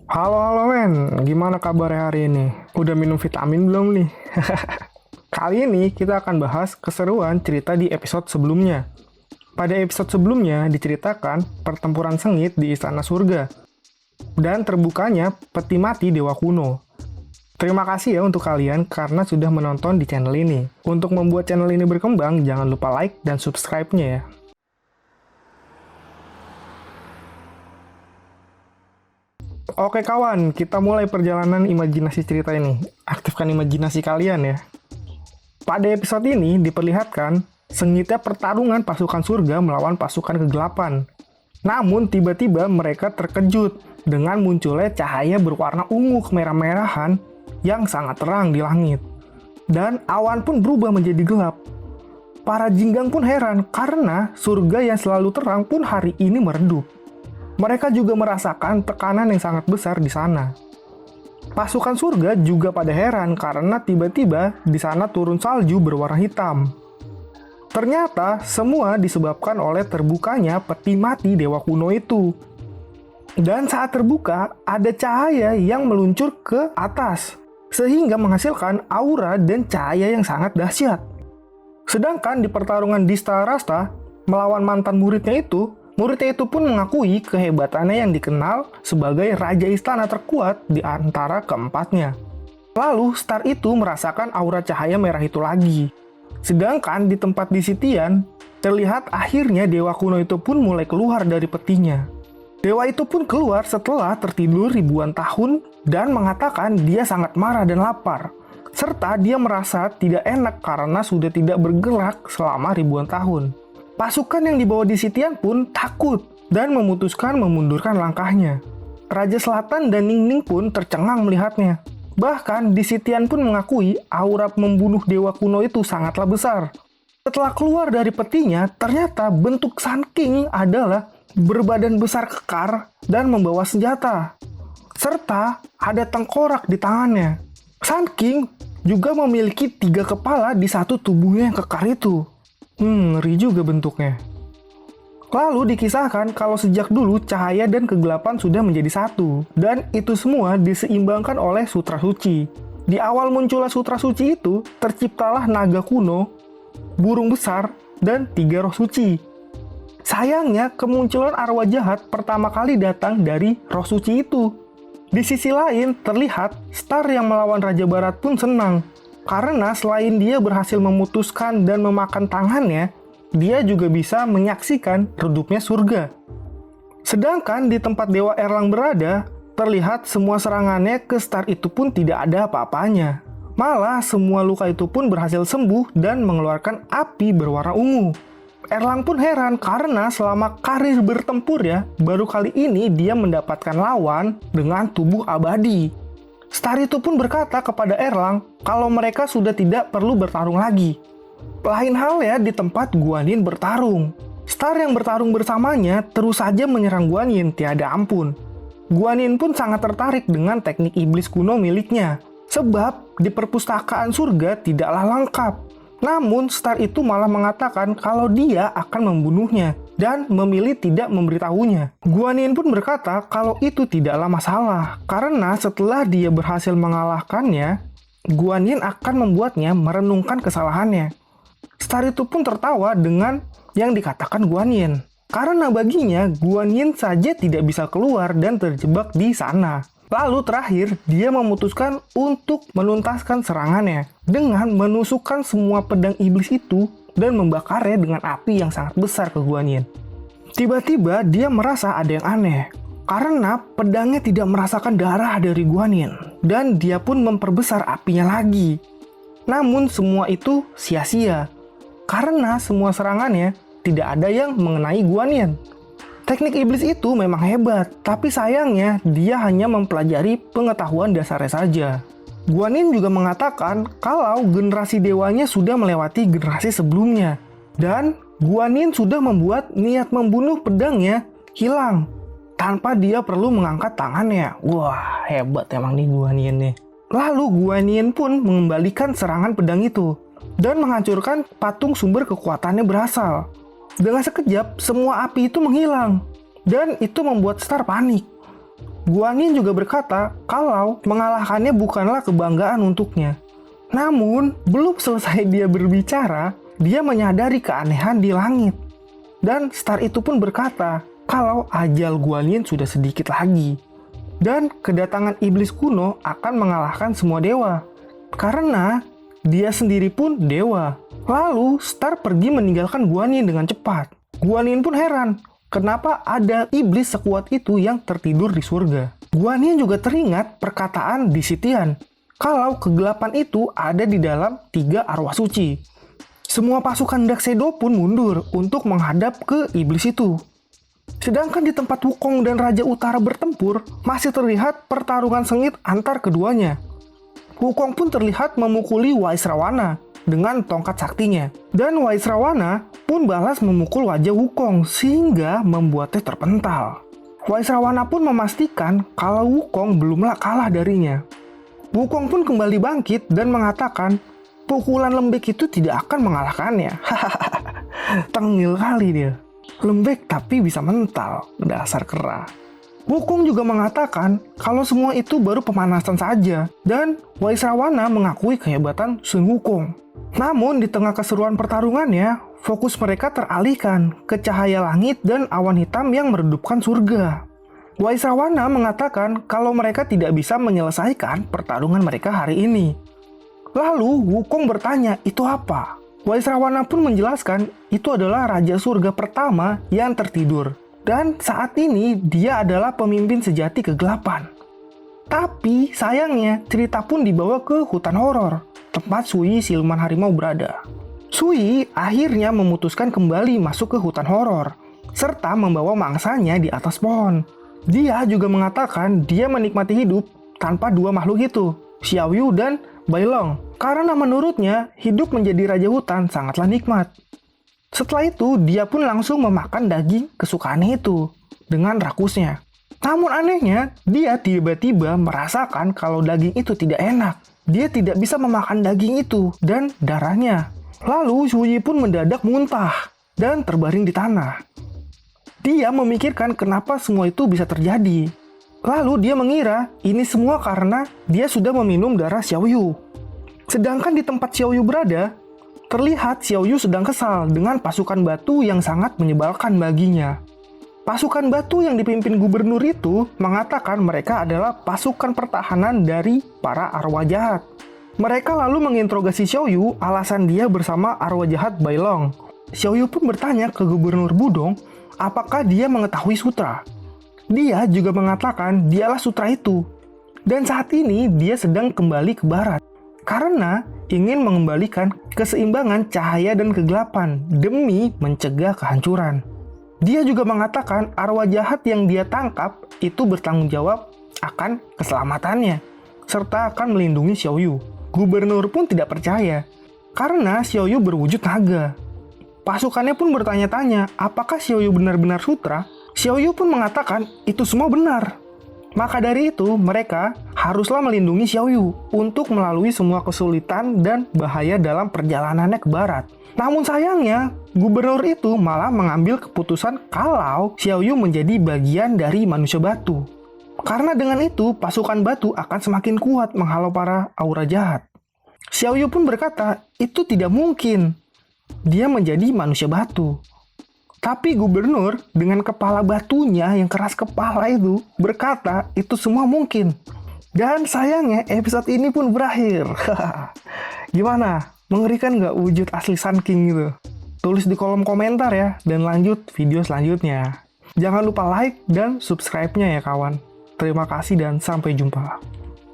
Halo men, gimana kabarnya hari ini? Udah minum vitamin belum nih? Kali ini kita akan bahas keseruan cerita di episode sebelumnya. Pada episode sebelumnya diceritakan pertempuran sengit di Istana Surga dan terbukanya peti mati Dewa Kuno. Terima kasih ya untuk kalian karena sudah menonton di channel ini. Untuk membuat channel ini berkembang, jangan lupa like dan subscribe-nya ya. Oke kawan, kita mulai perjalanan imajinasi cerita ini. Aktifkan imajinasi kalian ya. Pada episode ini diperlihatkan sengitnya pertarungan pasukan surga melawan pasukan kegelapan. Namun tiba-tiba mereka terkejut dengan munculnya cahaya berwarna ungu kemerah-merahan yang sangat terang di langit. Dan awan pun berubah menjadi gelap. Para jinggang pun heran karena surga yang selalu terang pun hari ini meredup. Mereka juga merasakan tekanan yang sangat besar di sana. Pasukan surga juga pada heran karena tiba-tiba di sana turun salju berwarna hitam. Ternyata semua disebabkan oleh terbukanya peti mati Dewa Kuno itu. Dan saat terbuka, ada cahaya yang meluncur ke atas, sehingga menghasilkan aura dan cahaya yang sangat dahsyat. Sedangkan di pertarungan Dista Rasta melawan mantan muridnya itu pun mengakui kehebatannya yang dikenal sebagai Raja Istana terkuat di antara keempatnya. Lalu Star itu merasakan aura cahaya merah itu lagi. Sedangkan di tempat di Sitian, terlihat akhirnya Dewa Kuno itu pun mulai keluar dari petinya. Dewa itu pun keluar setelah tertidur ribuan tahun dan mengatakan dia sangat marah dan lapar. Serta dia merasa tidak enak karena sudah tidak bergerak selama ribuan tahun. Pasukan yang dibawa di Sitian pun takut dan memutuskan memundurkan langkahnya. Raja Selatan dan Ningning pun tercengang melihatnya. Bahkan di Sitian pun mengakui aura membunuh Dewa Kuno itu sangatlah besar. Setelah keluar dari petinya, ternyata bentuk Sun King adalah berbadan besar kekar dan membawa senjata. Serta ada tengkorak di tangannya. Sun King juga memiliki 3 kepala di satu tubuhnya yang kekar itu. Ngeri juga bentuknya. Lalu dikisahkan kalau sejak dulu cahaya dan kegelapan sudah menjadi satu. Dan itu semua diseimbangkan oleh Sutra Suci. Di awal munculnya Sutra Suci itu, terciptalah naga kuno, burung besar, dan 3 roh suci. Sayangnya, kemunculan arwah jahat pertama kali datang dari roh suci itu. Di sisi lain, terlihat Star yang melawan Raja Barat pun senang. Karena selain dia berhasil memutuskan dan memakan tangannya, dia juga bisa menyaksikan redupnya surga. Sedangkan di tempat Dewa Erlang berada, terlihat semua serangannya ke Star itu pun tidak ada apa-apanya. Malah semua luka itu pun berhasil sembuh dan mengeluarkan api berwarna ungu. Erlang pun heran karena selama karir bertempur ya, baru kali ini dia mendapatkan lawan dengan tubuh abadi. Star itu pun berkata kepada Erlang kalau mereka sudah tidak perlu bertarung lagi. Lain hal ya di tempat Guanyin bertarung. Star yang bertarung bersamanya terus saja menyerang Guanyin tiada ampun. Guanyin pun sangat tertarik dengan teknik iblis kuno miliknya. Sebab di perpustakaan surga tidaklah lengkap. Namun Star itu malah mengatakan kalau dia akan membunuhnya dan memilih tidak memberitahunya. Guanyin pun berkata kalau itu tidaklah masalah karena setelah dia berhasil mengalahkannya, Guanyin akan membuatnya merenungkan kesalahannya. Star itu pun tertawa dengan yang dikatakan Guanyin karena baginya Guanyin saja tidak bisa keluar dan terjebak di sana. Lalu terakhir, dia memutuskan untuk menuntaskan serangannya dengan menusukkan semua pedang iblis itu dan membakarnya dengan api yang sangat besar ke Guanyin. Tiba-tiba dia merasa ada yang aneh, karena pedangnya tidak merasakan darah dari Guanyin, dan dia pun memperbesar apinya lagi. Namun semua itu sia-sia, karena semua serangannya tidak ada yang mengenai Guanyin. Teknik iblis itu memang hebat, tapi sayangnya dia hanya mempelajari pengetahuan dasarnya saja. Guanyin juga mengatakan kalau generasi dewanya sudah melewati generasi sebelumnya. Dan Guanyin sudah membuat niat membunuh pedangnya hilang tanpa dia perlu mengangkat tangannya. Wah, hebat emang nih Guanyin nih. Lalu Guanyin pun mengembalikan serangan pedang itu dan menghancurkan patung sumber kekuatannya berasal. Dengan sekejap, semua api itu menghilang. Dan itu membuat Star panik. Guanyin juga berkata kalau mengalahkannya bukanlah kebanggaan untuknya. Namun, belum selesai dia berbicara, dia menyadari keanehan di langit. Dan star itu pun berkata kalau ajal Guanyin sudah sedikit lagi. Dan kedatangan iblis kuno akan mengalahkan semua dewa. Karena dia sendiri pun dewa. Lalu, Star pergi meninggalkan Guanyin dengan cepat. Guanyin pun heran, kenapa ada iblis sekuat itu yang tertidur di surga. Guanyin juga teringat perkataan di Sitian, kalau kegelapan itu ada di dalam 3 arwah suci. Semua pasukan Daxedo pun mundur untuk menghadap ke iblis itu. Sedangkan di tempat Wukong dan Raja Utara bertempur, masih terlihat pertarungan sengit antar keduanya. Wukong pun terlihat memukuli Waisrawana dengan tongkat saktinya. Dan Waisrawana pun balas memukul wajah Wukong sehingga membuatnya terpental. Waisrawana pun memastikan kalau Wukong belumlah kalah darinya. Wukong pun kembali bangkit dan mengatakan pukulan lembek itu tidak akan mengalahkannya. Tengil kali dia. Lembek tapi bisa mental, dasar kera. Wukong juga mengatakan kalau semua itu baru pemanasan saja, dan Waisrawana mengakui kehebatan Sun Wukong. Namun di tengah keseruan pertarungannya, fokus mereka teralihkan ke cahaya langit dan awan hitam yang meredupkan surga. Waisrawana mengatakan kalau mereka tidak bisa menyelesaikan pertarungan mereka hari ini. Lalu Wukong bertanya, itu apa? Waisrawana pun menjelaskan itu adalah Raja Surga pertama yang tertidur. Dan saat ini dia adalah pemimpin sejati kegelapan. Tapi sayangnya cerita pun dibawa ke hutan horor, tempat Sui siluman harimau berada. Sui akhirnya memutuskan kembali masuk ke hutan horor, serta membawa mangsanya di atas pohon. Dia juga mengatakan dia menikmati hidup tanpa 2 makhluk itu, Xiaoyu dan Bailong, karena menurutnya hidup menjadi raja hutan sangatlah nikmat. Setelah itu, dia pun langsung memakan daging kesukaannya itu dengan rakusnya. Namun anehnya, dia tiba-tiba merasakan kalau daging itu tidak enak. Dia tidak bisa memakan daging itu dan darahnya. Lalu Sui pun mendadak muntah dan terbaring di tanah. Dia memikirkan kenapa semua itu bisa terjadi. Lalu dia mengira ini semua karena dia sudah meminum darah Xiaoyu. Sedangkan di tempat Xiaoyu berada, terlihat Xiaoyu sedang kesal dengan pasukan batu yang sangat menyebalkan baginya. Pasukan batu yang dipimpin gubernur itu mengatakan mereka adalah pasukan pertahanan dari para arwah jahat. Mereka lalu menginterogasi Xiaoyu alasan dia bersama arwah jahat Bailong. Xiaoyu pun bertanya ke gubernur Budong apakah dia mengetahui sutra. Dia juga mengatakan dialah sutra itu. Dan saat ini dia sedang kembali ke barat. Karena ingin mengembalikan keseimbangan cahaya dan kegelapan demi mencegah kehancuran. Dia juga mengatakan arwah jahat yang dia tangkap itu bertanggung jawab akan keselamatannya, serta akan melindungi Xiaoyu. Gubernur pun tidak percaya, karena Xiaoyu berwujud naga. Pasukannya pun bertanya-tanya, apakah Xiaoyu benar-benar sutra? Xiaoyu pun mengatakan itu semua benar. Maka dari itu, mereka haruslah melindungi Xiaoyu untuk melalui semua kesulitan dan bahaya dalam perjalanannya ke barat. Namun sayangnya, gubernur itu malah mengambil keputusan kalau Xiaoyu menjadi bagian dari manusia batu. Karena dengan itu, pasukan batu akan semakin kuat menghalau para aura jahat. Xiaoyu pun berkata, itu tidak mungkin. Dia menjadi manusia batu. Tapi gubernur dengan kepala batunya yang keras kepala itu berkata itu semua mungkin. Dan sayangnya episode ini pun berakhir. Gimana? Mengerikan nggak wujud asli Sun King gitu? Tulis di kolom komentar ya, dan lanjut video selanjutnya. Jangan lupa like dan subscribe-nya ya kawan. Terima kasih dan sampai jumpa.